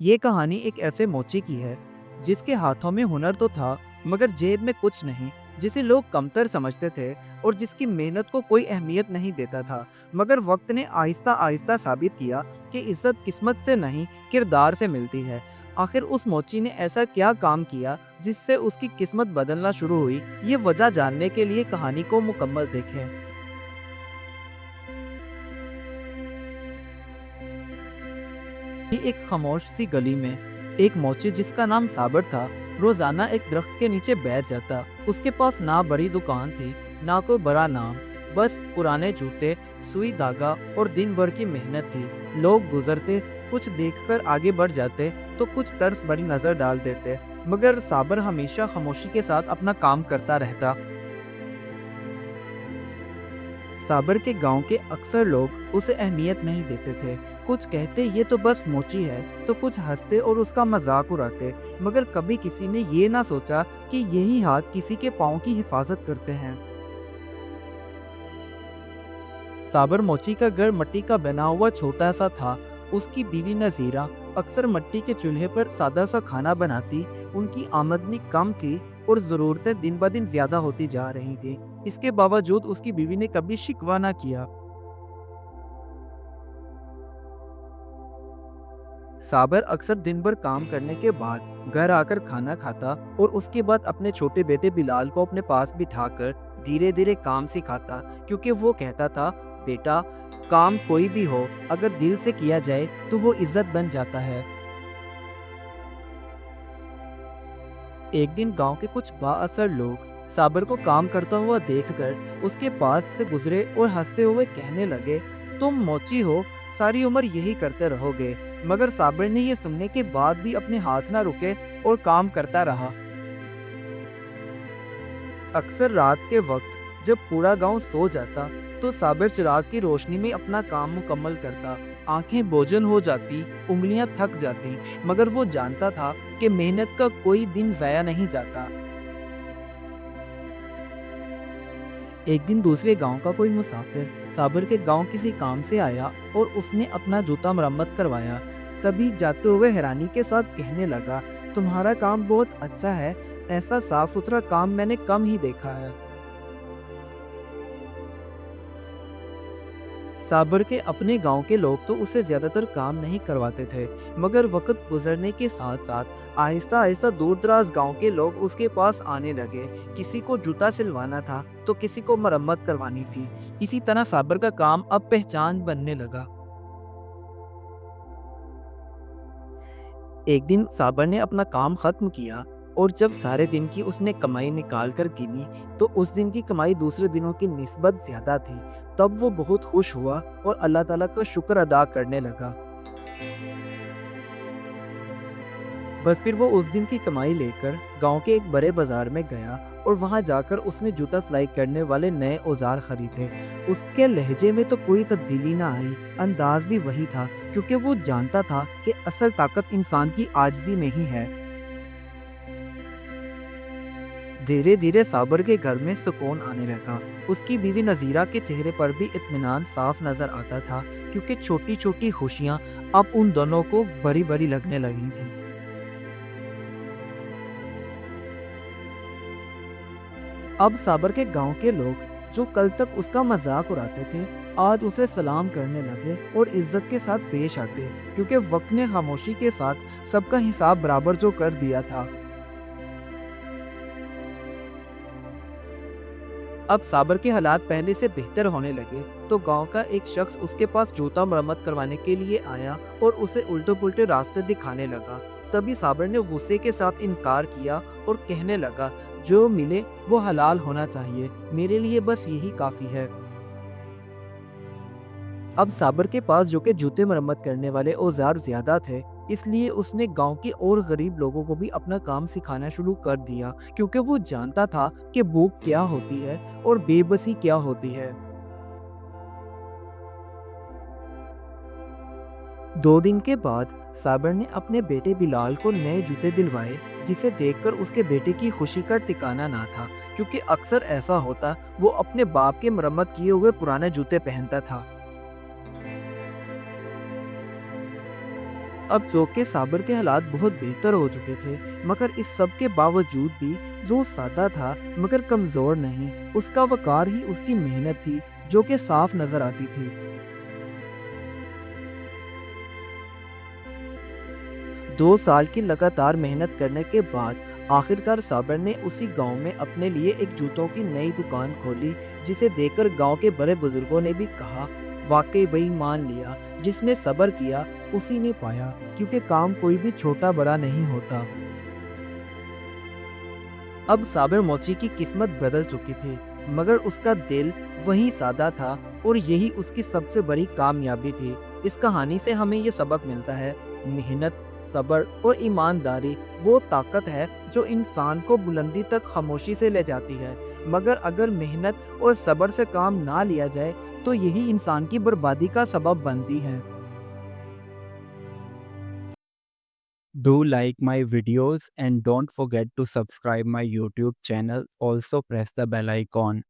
ये कहानी एक ऐसे मोची की है जिसके हाथों में हुनर तो था मगर जेब में कुछ नहीं, जिसे लोग कमतर समझते थे और जिसकी मेहनत को कोई अहमियत नहीं देता था। मगर वक्त ने आहिस्ता आहिस्ता साबित किया कि इज्जत किस्मत से नहीं, किरदार से मिलती है। आखिर उस मोची ने ऐसा क्या काम किया जिससे उसकी किस्मत बदलना शुरू हुई? ये वजह जानने के लिए कहानी को मुकम्मल देखें। ही एक खामोश सी गली में एक मोची जिसका नाम साबर था, रोजाना एक दरख्त के नीचे बैठ जाता। उसके पास ना बड़ी दुकान थी, ना कोई बड़ा नाम, बस पुराने जूते, सुई धागा और दिन भर की मेहनत थी। लोग गुजरते, कुछ देखकर आगे बढ़ जाते तो कुछ तरस भरी नजर डाल देते, मगर साबर हमेशा खामोशी के साथ अपना काम करता रहता। साबर के गांव के अक्सर लोग उसे अहमियत नहीं देते थे। कुछ कहते ये तो बस मोची है, तो कुछ हंसते और उसका मजाक उड़ाते, मगर कभी किसी ने ये ना सोचा कि यही हाथ किसी के पाँव की हिफाजत करते हैं। साबर मोची का घर मिट्टी का बना हुआ छोटा सा था। उसकी बीवी नजीरा अक्सर मिट्टी के चूल्हे पर सादा सा खाना बनाती। उनकी आमदनी कम थी और ज़रूरतें दिन ब दिन ज्यादा होती जा रही थी। इसके बावजूद उसकी बीवी ने कभी शिकवा ना किया। साबर अक्सर दिन भर काम करने के बाद घर आकर खाना खाता और उसके बाद अपने छोटे बेटे बिलाल को अपने पास बिठाकर धीरे धीरे काम सिखाता, क्योंकि वो कहता था, बेटा, काम कोई भी हो, अगर दिल से किया जाए तो वो इज्जत बन जाता है। एक दिन गांव के कुछ बाअसर लोग साबर को काम करता हुआ देखकर उसके पास से गुजरे और हंसते हुए कहने लगे, तुम मोची हो, सारी उम्र यही करते रहोगे। मगर साबर ने ये सुनने के बाद भी अपने हाथ ना रुके और काम करता रहा। अक्सर रात के वक्त जब पूरा गांव सो जाता तो साबिर चिराग की रोशनी में अपना काम मुकम्मल करता। आंखें बोझल हो जाती, उंगलियां थक जाती, मगर वो जानता था कि मेहनत का कोई दिन ज़ाया नहीं जाता। एक दिन दूसरे गांव का कोई मुसाफिर साबिर के गांव किसी काम से आया और उसने अपना जूता मरम्मत करवाया। तभी जाते हुए हैरानी के साथ कहने लगा, तुम्हारा काम बहुत अच्छा है, ऐसा साफ सुथरा काम मैंने कम ही देखा है। साबर के अपने गांव के लोग तो उसे ज्यादातर काम नहीं करवाते थे, मगर वक्त गुजरने के साथ साथ आहिस्ता आहिस्ता दूर दराज गाँव के लोग उसके पास आने लगे। किसी को जूता सिलवाना था तो किसी को मरम्मत करवानी थी। इसी तरह साबर का काम अब पहचान बनने लगा। एक दिन साबर ने अपना काम खत्म किया और जब सारे दिन की उसने कमाई निकाल कर गिनी तो उस दिन की कमाई दूसरे दिनों की निस्बत ज्यादा थी। तब वो बहुत खुश हुआ और अल्लाह ताला का शुक्र अदा करने लगा। बस फिर वो उस दिन की कमाई लेकर गांव के एक बड़े बाजार में गया और वहां जाकर उसने जूता सिलाई करने वाले नए औजार खरीदे। उसके लहजे में तो कोई तब्दीली ना आई, अंदाज भी वही था, क्योंकि वो जानता था कि असल ताकत इंसान की आजिज़ी में ही है। धीरे धीरे साबर के घर में सुकून आने लगा। उसकी बीवी नजीरा के चेहरे पर भी इत्मीनान साफ नजर आता था, क्योंकि छोटी छोटी खुशियां अब उन दोनों को बड़ी बड़ी लगने लगी थी। अब साबर के गांव के लोग जो कल तक उसका मजाक उड़ाते थे, आज उसे सलाम करने लगे और इज्जत के साथ पेश आते, क्योंकि वक्त ने खामोशी के साथ सबका हिसाब बराबर जो कर दिया था। अब साबर के हालात पहले से बेहतर होने लगे तो गांव का एक शख्स उसके पास जूता मरम्मत करवाने के लिए आया और उसे उल्टे पुल्टे रास्ते दिखाने लगा। तभी साबर ने गुस्से के साथ इनकार किया और कहने लगा, जो मिले वो हलाल होना चाहिए, मेरे लिए बस यही काफी है। अब साबर के पास जो कि जूते मरम्मत करने वाले औजार ज्यादा थे, इसलिए उसने गांव के और गरीब लोगों को भी अपना काम सिखाना शुरू कर दिया, क्योंकि वो जानता था कि भूख क्या होती है और बेबसी क्या होती है। 2 दिन के बाद साबर ने अपने बेटे बिलाल को नए जूते दिलवाए, जिसे देखकर उसके बेटे की खुशी का ठिकाना ना था, क्योंकि अक्सर ऐसा होता, वो अपने बाप के मरम्मत किए हुए पुराने जूते पहनता था। اب چونکہ صابر کے حالات بہت بہتر ہو چکے تھے، مگر اس سب کے باوجود بھی جو سادہ تھا مگر کمزور نہیں، اس کا وقار ہی اس کی محنت تھی جو کہ صاف نظر آتی تھی۔ 2 سال کی لگاتار محنت کرنے کے بعد آخرکار صابر نے اسی گاؤں میں اپنے لیے ایک جوتوں کی نئی دکان کھولی، جسے دیکھ کر گاؤں کے بڑے بزرگوں نے بھی کہا، واقعی بھائی مان لیا، جس نے صبر کیا اسی نے پایا، کیونکہ کام کوئی بھی چھوٹا بڑا نہیں ہوتا۔ اب صابر موچی کی قسمت بدل چکی تھی، مگر اس کا دل وہی سادہ تھا، اور یہی اس کی سب سے بڑی کامیابی تھی۔ اس کہانی سے ہمیں یہ سبق ملتا ہے، محنت، صبر اور ایمانداری وہ طاقت ہے جو انسان کو بلندی تک خاموشی سے لے جاتی ہے، مگر اگر محنت اور صبر سے کام نہ لیا جائے تو یہی انسان کی بربادی کا سبب بنتی ہے۔ Do like my videos and don't forget to subscribe my YouTube channel. Also press the bell icon.